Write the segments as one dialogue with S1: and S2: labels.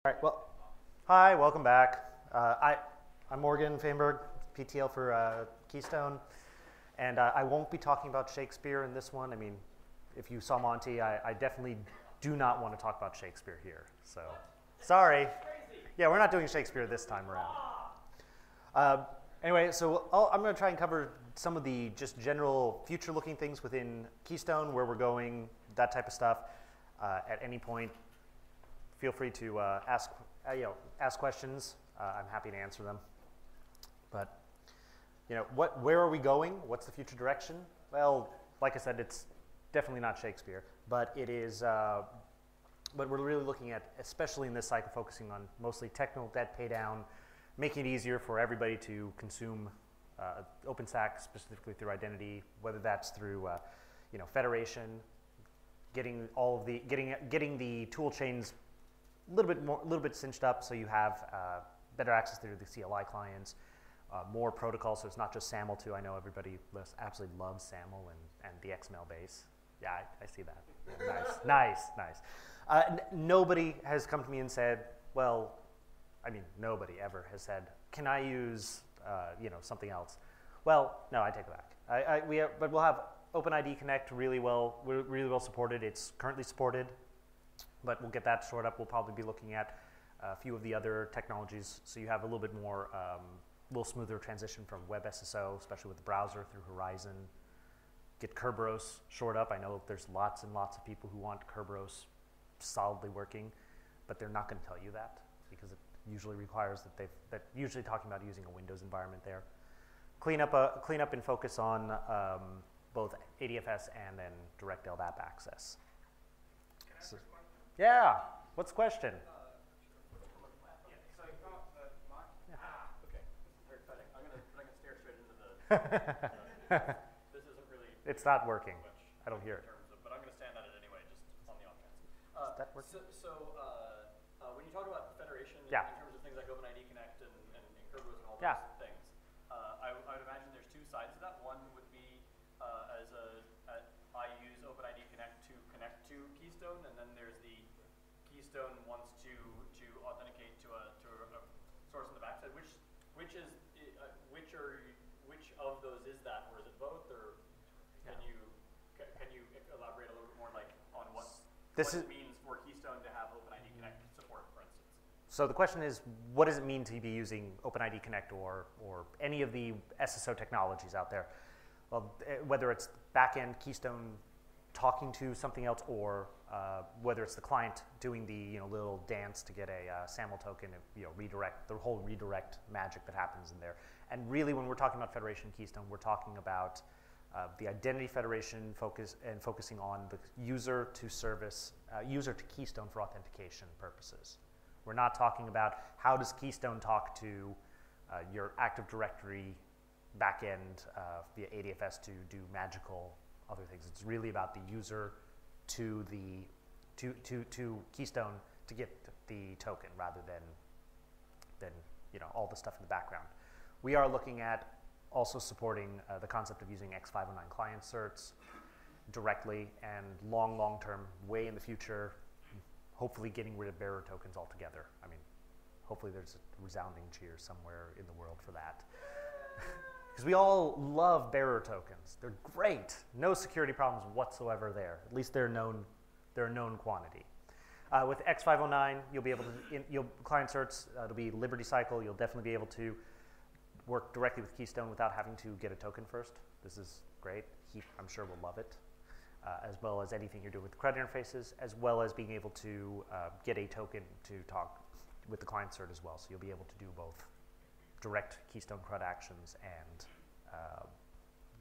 S1: All right, well, hi, welcome back. I'm Morgan Fainberg, PTL for Keystone, and I won't be talking about Shakespeare in this one. I mean, if you saw Monty, I definitely do not want to talk about Shakespeare here, so sorry. Yeah, we're not doing Shakespeare this time around. Anyway, so I'm going to try and cover some of the just general future-looking things within Keystone, where we're going, that type of stuff. At any point, feel free to ask questions. I'm happy to answer them. But where are we going? What's the future direction? Well, like I said, it's definitely not Shakespeare, but it is. But we're really looking at, especially in this cycle, focusing on mostly technical debt pay down, making it easier for everybody to consume OpenStack, specifically through identity, whether that's through federation, getting the tool chains a little bit cinched up, so you have better access through the CLI clients, more protocols, so it's not just SAML too. I know everybody absolutely loves SAML and the XML base. Yeah, I see that. Yeah, nice. Nobody has come to me and said, well, I mean, nobody ever has said, can I use something else? Well, no, I take it back. But we'll have OpenID Connect really well supported. It's currently supported, but we'll get that shored up. We'll probably be looking at a few of the other technologies, so you have a little bit more, little smoother transition from WebSSO, especially with the browser through Horizon. Get Kerberos shored up. I know there's lots and lots of people who want Kerberos solidly working, but they're not going to tell you that because it usually requires that usually talking about using a Windows environment there. Clean up and focus on both ADFS and then direct LDAP access. So, yeah, what's the question?
S2: Okay, this is very exciting. I'm gonna stare straight into the. This isn't really.
S1: It's not working. I don't hear it.
S2: But I'm gonna stand at it anyway, just on the off chance.
S1: Is that working?
S2: When you talk about federation,
S1: yeah.
S2: in terms of things like OpenID Connect and Kerberos and all those
S1: yeah.
S2: things, I would imagine there's two sides to that. One would be I use OpenID Connect to connect to Keystone, and then there's the Keystone wants to authenticate to a source in the backside. Which of those is that, or is it both, or can you elaborate a little bit more on what it means for Keystone to have OpenID Connect support, for instance?
S1: So the question is, what does it mean to be using OpenID Connect or any of the SSO technologies out there? Well, whether it's backend Keystone talking to something else, or whether it's the client doing the little dance to get a SAML token, redirect, the whole redirect magic that happens in there. And really, when we're talking about Federation Keystone, we're talking about the identity federation focusing on the user to Keystone for authentication purposes. We're not talking about how does Keystone talk to your Active Directory backend via ADFS to do magical other things. It's really about the user to Keystone to get the token rather than all the stuff in the background. We are looking at also supporting the concept of using X509 client certs directly, and long term, way in the future, hopefully getting rid of bearer tokens altogether. I mean, hopefully there's a resounding cheer somewhere in the world for that. Because we all love bearer tokens. They're great. No security problems whatsoever there. At least they're a known quantity. With X509, you'll be able to, client certs, it'll be Liberty Cycle. You'll definitely be able to work directly with Keystone without having to get a token first. This is great. I'm sure will love it. As well as anything you're doing with credit interfaces, as well as being able to get a token to talk with the client cert as well. So you'll be able to do both direct Keystone CRUD actions and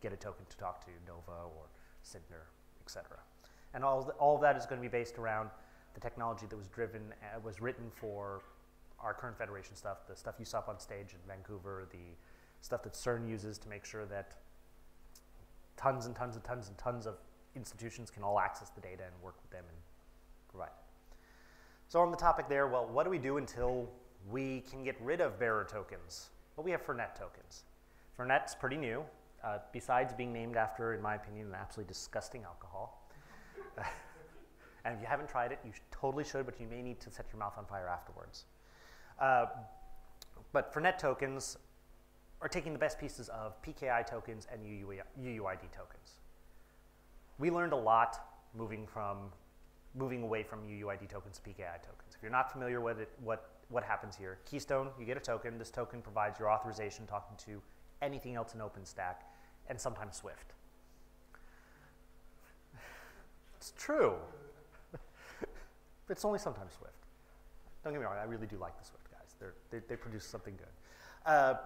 S1: get a token to talk to Nova or Sintner, etc. And all of that is going to be based around the technology that was written for our current Federation stuff, the stuff you saw up on stage in Vancouver, the stuff that CERN uses to make sure that tons and tons and tons and tons of institutions can all access the data and work with them and provide it. So on the topic there, well, what do we do until we can get rid of bearer tokens? Well, we have Fernet tokens. Fernet's pretty new, besides being named after, in my opinion, an absolutely disgusting alcohol. And if you haven't tried it, you totally should, but you may need to set your mouth on fire afterwards. But Fernet tokens are taking the best pieces of PKI tokens and UUID tokens. We learned a lot moving away from UUID tokens to PKI tokens. If you're not familiar with it, what happens here? Keystone, you get a token. This token provides your authorization talking to anything else in OpenStack, and sometimes Swift. It's true. It's only sometimes Swift. Don't get me wrong, I really do like the Swift guys. They produce something good.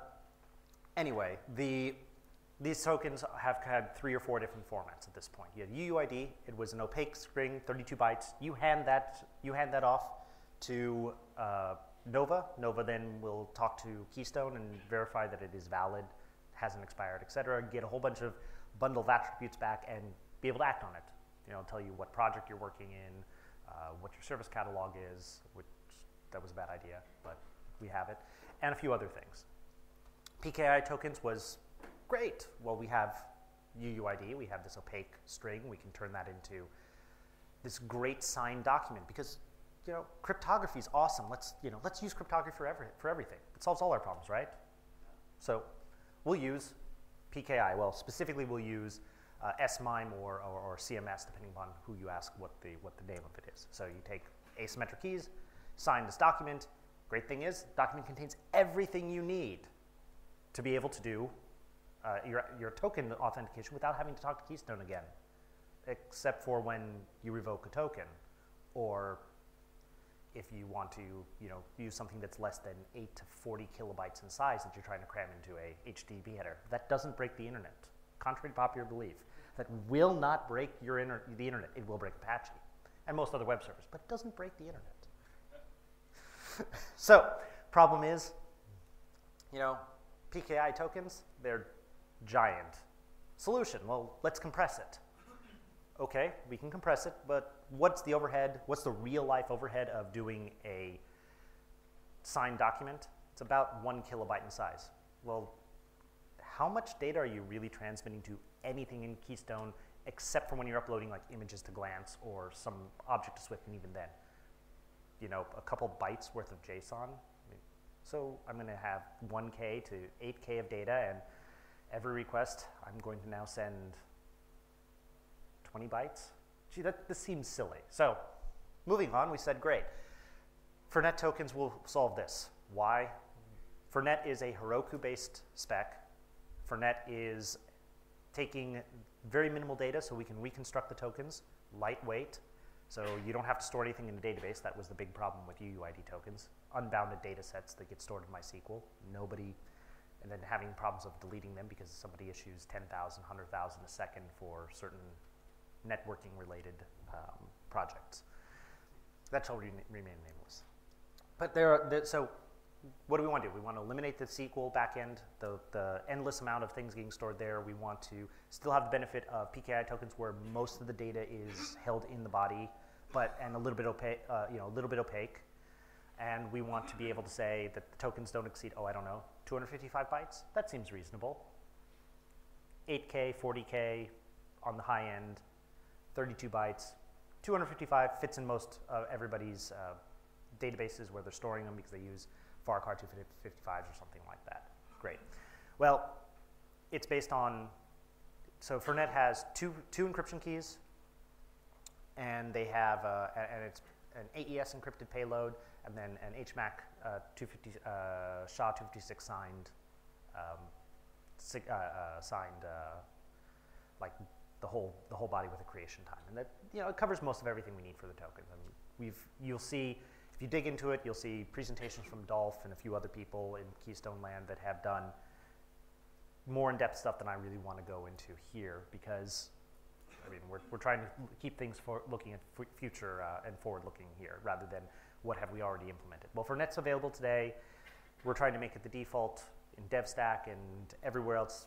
S1: Anyway, these tokens have had 3 or 4 different formats at this point. You had UUID, it was an opaque string, 32 bytes. You hand that off to Nova. Nova then will talk to Keystone and verify that it is valid, hasn't expired, etc. Get a whole bunch of bundle of attributes back and be able to act on it. You know, tell you what project you're working in, what your service catalog is, which that was a bad idea, but we have it, and a few other things. PKI tokens was great. Well, we have UUID, we have this opaque string, we can turn that into this great signed document because, you know, cryptography is awesome. Let's use cryptography for everything. It solves all our problems, right? So we'll use PKI. Well, specifically we'll use SMIME or CMS, depending upon who you ask what the name of it is. So you take asymmetric keys, sign this document. Great thing is, the document contains everything you need to be able to do your token authentication without having to talk to Keystone again, except for when you revoke a token, or if you want to, use something that's less than 8 to 40 kilobytes in size that you're trying to cram into a HTTP header. That doesn't break the internet, contrary to popular belief. That will not break the internet. It will break Apache and most other web servers, but it doesn't break the internet. So, problem is, PKI tokens, they're giant. Solution, well, let's compress it. Okay, we can compress it, but what's the overhead? What's the real life overhead of doing a signed document? It's about 1 kilobyte in size. Well, how much data are you really transmitting to anything in Keystone except for when you're uploading like images to Glance or some object to Swift, and even then, a couple bytes worth of JSON. So I'm going to have 1K to 8K of data, and every request I'm going to now send 20 bytes. Gee, this seems silly. So moving on, we said, great. Fernet tokens will solve this. Why? Fernet is a Heroku-based spec. Fernet is taking very minimal data so we can reconstruct the tokens, lightweight, so you don't have to store anything in the database. That was the big problem with UUID tokens. Unbounded data sets that get stored in MySQL. And then having problems of deleting them because somebody issues 10,000, 100,000 a second for certain networking related projects. That shall remain nameless. But so what do we want to do? We want to eliminate the SQL backend, the endless amount of things getting stored there. We want to still have the benefit of PKI tokens where most of the data is held in the body, and a little bit opaque. And we want to be able to say that the tokens don't exceed, 255 bytes. That seems reasonable. 8K, 40K on the high end, 32 bytes. 255 fits in most of everybody's databases where they're storing them because they use Farcar 255s or something like that. Great. Well, it's based on, so Fernet has two encryption keys, and they have, and it's an AES encrypted payload, and then an HMAC SHA-256 signed, like the whole body with a creation time, and that it covers most of everything we need for the tokens. I mean, you'll see if you dig into it, you'll see presentations from Dolph and a few other people in Keystone land that have done more in-depth stuff than I really want to go into here because we're trying to keep things looking at future and forward-looking here rather than what have we already implemented. Well, Fernet's available today. We're trying to make it the default in DevStack and everywhere else.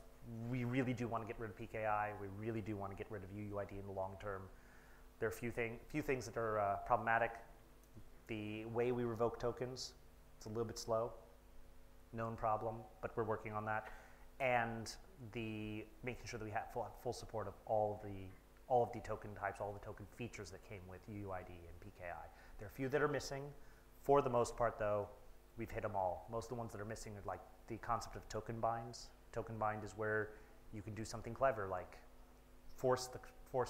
S1: We really do want to get rid of PKI. We really do want to get rid of UUID in the long term. There are few things that are problematic. The way we revoke tokens, it's a little bit slow. Known problem, but we're working on that. And making sure that we have full support of all the all of the token types, all the token features that came with UUID and PKI. There are a few that are missing. For the most part, though, we've hit them all. Most of the ones that are missing are like the concept of token binds. Token bind is where you can do something clever, like force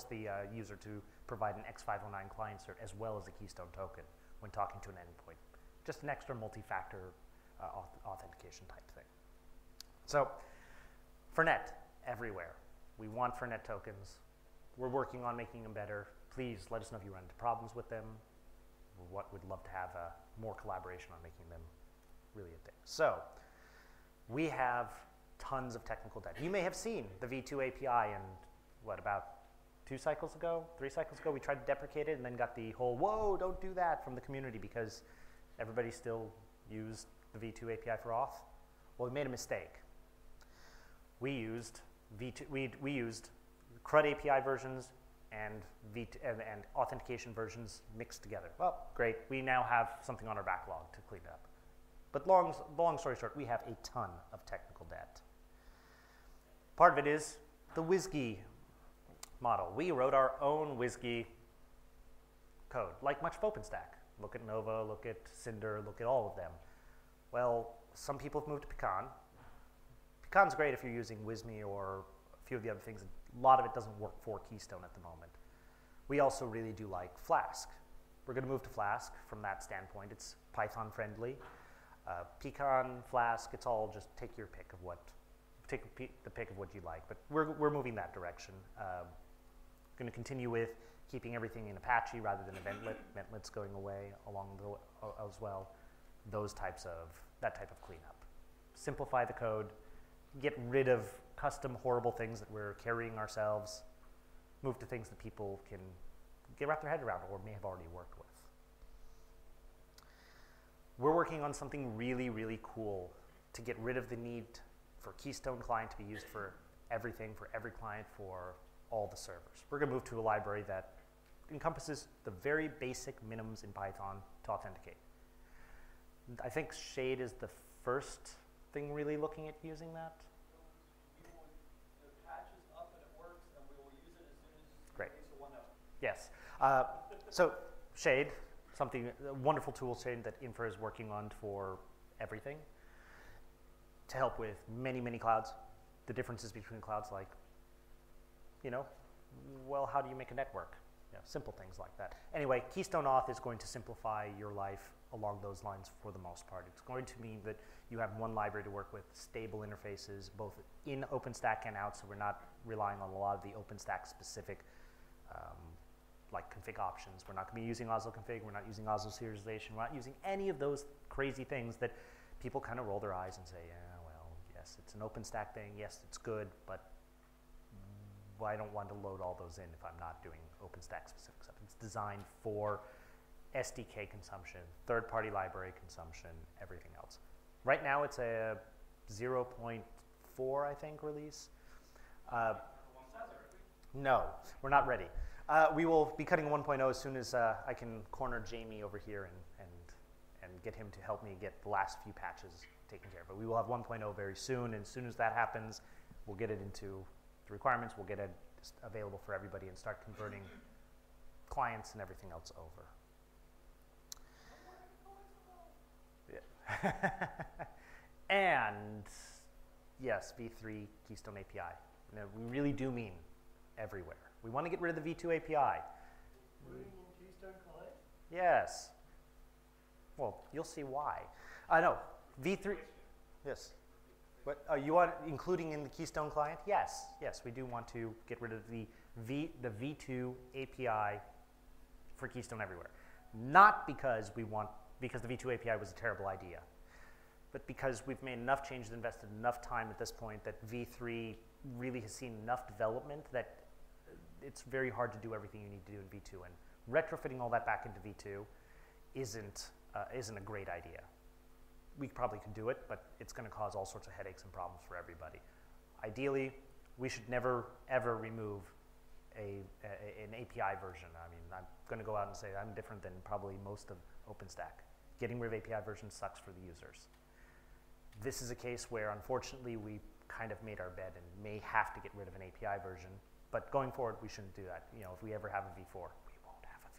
S1: the user to provide an X509 client cert as well as a Keystone token when talking to an endpoint. Just an extra multi-factor authentication type thing. So, Fernet, everywhere. We want Fernet tokens. We're working on making them better. Please let us know if you run into problems with them. We'd love to have more collaboration on making them really a thing. So, we have tons of technical debt. You may have seen the V2 API and what, about 3 cycles ago, we tried to deprecate it and then got the whole, whoa, don't do that from the community because everybody still used the V2 API for auth. Well, we made a mistake. We used we used CRUD API versions and authentication versions mixed together. Well, great. We now have something on our backlog to clean up. But long story short, we have a ton of technical debt. Part of it is the WSGI model. We wrote our own WSGI code, like much of OpenStack. Look at Nova, look at Cinder, look at all of them. Well, some people have moved to Pecan. Pecan's great if you're using WSMI or a few of the other things. A lot of it doesn't work for Keystone at the moment. We also really do like Flask. We're going to move to Flask from that standpoint. It's Python friendly. Pecan, Flask, it's all just take your pick of what, the pick of what you like. But we're moving that direction. Going to continue with keeping everything in Apache rather than eventlet. Eventlet's going away along as well. That type of cleanup. Simplify the code. Get rid of custom horrible things that we're carrying ourselves. Move to things that people can wrap their head around or may have already worked with. We're working on something really, really cool to get rid of the need for Keystone Client to be used for everything, for every client, for all the servers. We're going to move to a library that encompasses the very basic minimums in Python to authenticate. I think Shade is the first thing really looking at using that.
S2: The patch is up and it works, and we will use it as soon as
S1: Great.
S2: it releases 1.0.
S1: Yes. So Shade, a wonderful tool Shade that Infra is working on for everything to help with many, many clouds. The differences between clouds, like, well, how do you make a network? Simple things like that. Anyway, Keystone Auth is going to simplify your life along those lines for the most part. It's going to mean that you have one library to work with, stable interfaces, both in OpenStack and out, so we're not relying on a lot of the OpenStack specific like config options. We're not going to be using Oslo config, we're not using Oslo serialization, we're not using any of those crazy things that people kind of roll their eyes and say, yeah, well, yes, it's an OpenStack thing, yes, it's good, but I don't want to load all those in if I'm not doing OpenStack specific stuff. It's designed for SDK consumption, third-party library consumption, everything else. Right now it's a 0.4, I think, release. No, we're not ready. We will be cutting 1.0 as soon as I can corner Jamie over here and get him to help me get the last few patches taken care of. But we will have 1.0 very soon, and as soon as that happens, we'll get it into the requirements, we'll get it available for everybody and start converting clients and everything else over. Yeah. And yes, V3 Keystone API. Now, we really do mean everywhere. We want to get rid of the V2 API.
S2: Including in Keystone Client?
S1: Yes. Well, you'll see why. No, V3. Yes. What you want, including in the Keystone Client? Yes, yes, we do want to get rid of the V2 API for Keystone everywhere. Not because the V2 API was a terrible idea, but because we've made enough changes, invested enough time at this point that V3 really has seen enough development that it's very hard to do everything you need to do in V2, and retrofitting all that back into V2 isn't a great idea. We probably could do it, but it's going to cause all sorts of headaches and problems for everybody. Ideally, we should never, ever remove an API version. I mean, I'm going to go out and say I'm different than probably most of OpenStack. Getting rid of API versions sucks for the users. This is a case where, unfortunately, we kind of made our bed and may have to get rid of an API version But going forward, we shouldn't do that. You know, if we ever have a v4, we won't have a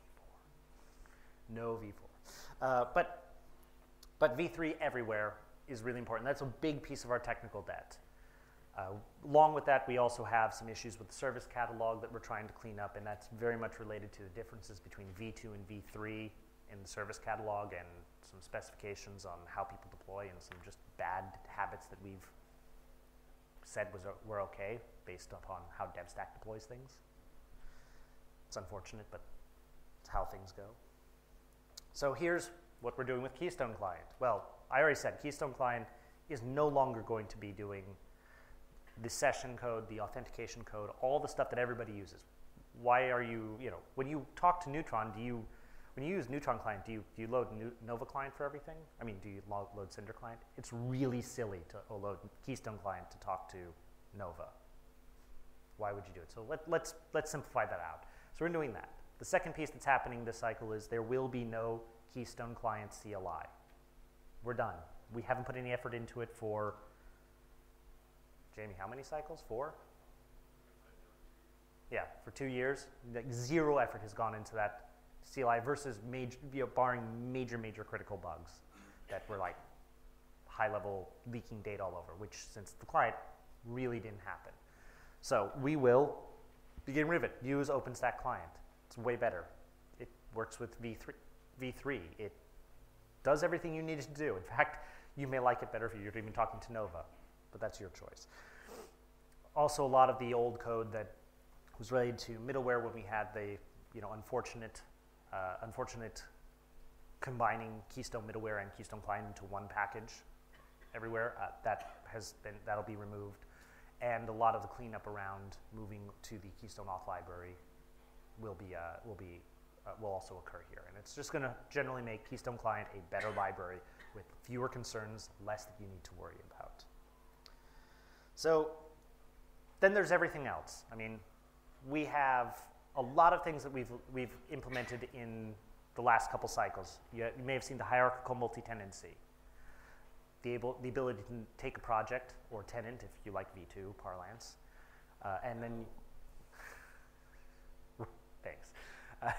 S1: v4. No v4. But v3 everywhere is really important. That's a big piece of our technical debt. Along with that, we also have some issues with the service catalog that we're trying to clean up, and that's very much related to the differences between v2 and v3 in the service catalog, and some specifications on how people deploy, and some just bad habits that we've said were okay based upon how DevStack deploys things. It's unfortunate, but it's how things go. So here's what we're doing with Keystone Client. Well, I already said Keystone Client is no longer going to be doing the session code, the authentication code, all the stuff that everybody uses. Why are you, you know, when you talk to Neutron, when you use Neutron Client, do you load Nova Client for everything? I mean, do you load Cinder Client? It's really silly to load Keystone Client to talk to Nova. Why would you do it? So let's simplify that out. So we're doing that. The second piece that's happening this cycle is there will be no Keystone Client CLI. We're done. We haven't put any effort into it for, Jamie, how many cycles? 4? Yeah, for 2 years. Like, zero effort has gone into that CLI versus major, barring major critical bugs that were like high-level leaking data all over, which since the client really didn't happen. So we will be getting rid of it. Use OpenStack Client. It's way better. It works with v3. It does everything you need it to do. In fact, you may like it better if you're even talking to Nova, but that's your choice. Also, a lot of the old code that was related to middleware when we had the unfortunate combining Keystone middleware and Keystone Client into one package everywhere, that'll be removed, and a lot of the cleanup around moving to the Keystone auth library will also occur here, and it's just going to generally make Keystone Client a better library with fewer concerns, less that you need to worry about. So then there's everything else. I mean, we have a lot of things that we've implemented in the last couple cycles. You may have seen the hierarchical multi-tenancy, the ability to take a project or tenant, if you like V2 parlance, and then thanks.
S2: V3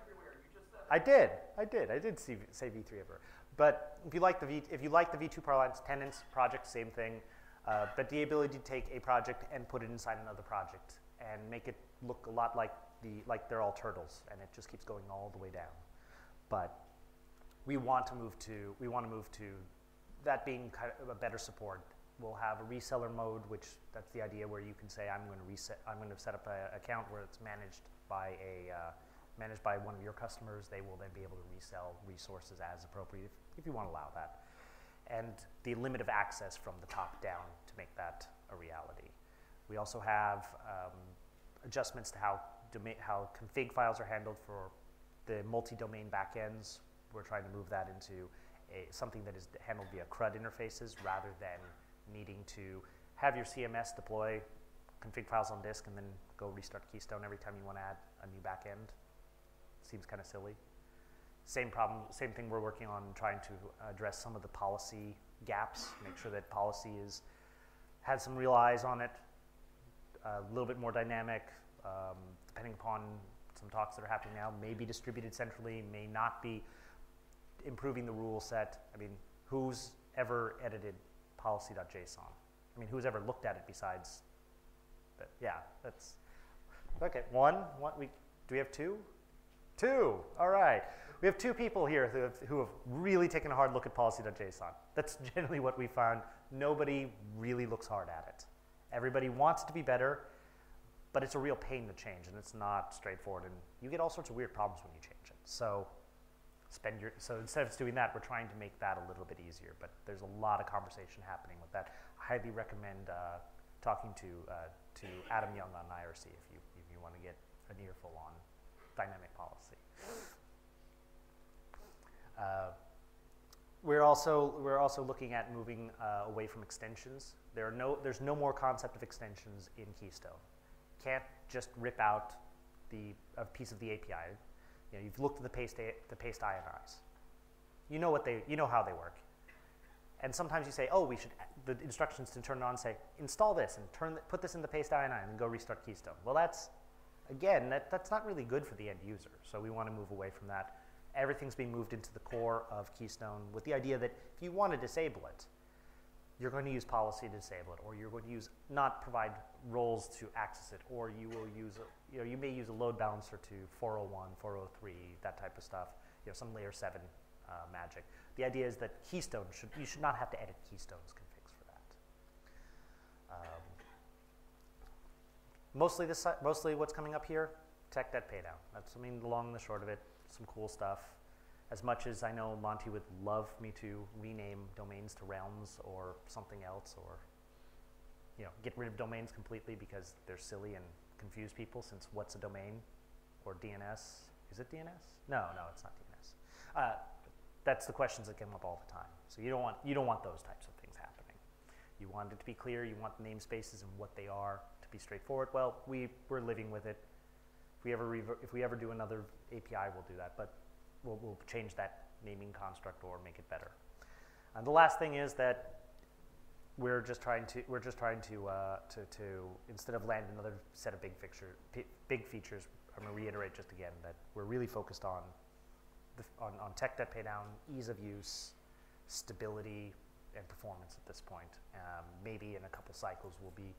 S2: everywhere. You just said it.
S1: I did say V3 everywhere. But if you like the V2 parlance, tenants, project, same thing. But the ability to take a project and put it inside another project and make it look a lot like they're all turtles, and it just keeps going all the way down. But we want to move to that being kind of a better support. We'll have a reseller mode, which that's the idea where you can say I'm going to set up an account where it's managed by one of your customers. They will then be able to resell resources as appropriate if you want to allow that. And the limit of access from the top down to make that a reality. We also have adjustments to how config files are handled for the multi-domain backends. We're trying to move that into something that is handled via CRUD interfaces rather than needing to have your CMS deploy config files on disk and then go restart Keystone every time you want to add a new backend. Seems kind of silly. Same problem, same thing we're working on trying to address some of the policy gaps, make sure that policy has some real eyes on it, a little bit more dynamic, depending upon some talks that are happening now, may be distributed centrally, may not be, improving the rule set. I mean, who's ever edited policy.json? I mean, who's ever looked at it besides, yeah, that's, okay, do we have two? Two, all right. We have 2 people here who have really taken a hard look at policy.json. That's generally what we found. Nobody really looks hard at it. Everybody wants it to be better, but it's a real pain to change, and it's not straightforward, and you get all sorts of weird problems when you change it. So instead of doing that, we're trying to make that a little bit easier, but there's a lot of conversation happening with that. I highly recommend talking to Adam Young on IRC if you want to get an earful on dynamic policy. We're also looking at moving away from extensions. There's no more concept of extensions in Keystone. Can't just rip out a piece of the API. You've looked at the paste INIs. You know how they work. And sometimes you say, oh, we should, the instructions to turn it on say, install this and put this in the paste INI and then go restart Keystone. Well, that's, again, that's not really good for the end user. So we want to move away from that. Everything's being moved into the core of Keystone with the idea that if you want to disable it, you're going to use policy to disable it, or you're going to use not provide roles to access it, or you will use, you may use a load balancer to 401, 403, that type of stuff, some layer 7 magic. The idea is that Keystone you should not have to edit Keystone's configs for that. Mostly what's coming up here, tech debt paydown. That's, the long and the short of it, some cool stuff. As much as I know Monty would love me to rename domains to realms or something else, or get rid of domains completely because they're silly and confuse people, since what's a domain? Or DNS? Is it DNS? No, it's not DNS. That's the questions that come up all the time. So you don't want those types of things happening. You want it to be clear. You want the namespaces and what they are to be straightforward. Well, we're living with it. If we ever do another API, we'll do that. But we'll change that naming construct or make it better. And the last thing is that we're just trying to instead of land another set of big features, I'm going to reiterate just again that we're really focused on tech debt paydown, ease of use, stability, and performance at this point. Maybe in a couple cycles we'll be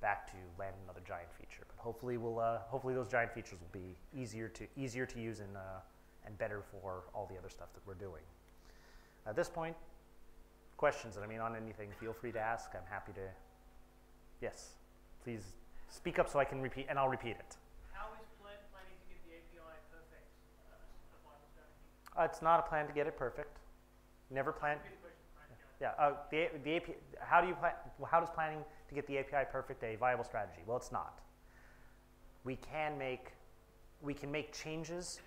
S1: back to land another giant feature, but hopefully those giant features will be easier to use and better for all the other stuff that we're doing. At this point, questions on anything, feel free to ask. I'm happy to. Yes, please speak up so I can repeat, and I'll repeat it.
S3: How is planning to get the API perfect a viable strategy?
S1: It's not a plan to get it perfect. Never plan. Yeah. The API. How does planning to get the API perfect a viable strategy? Well, it's not. We can make changes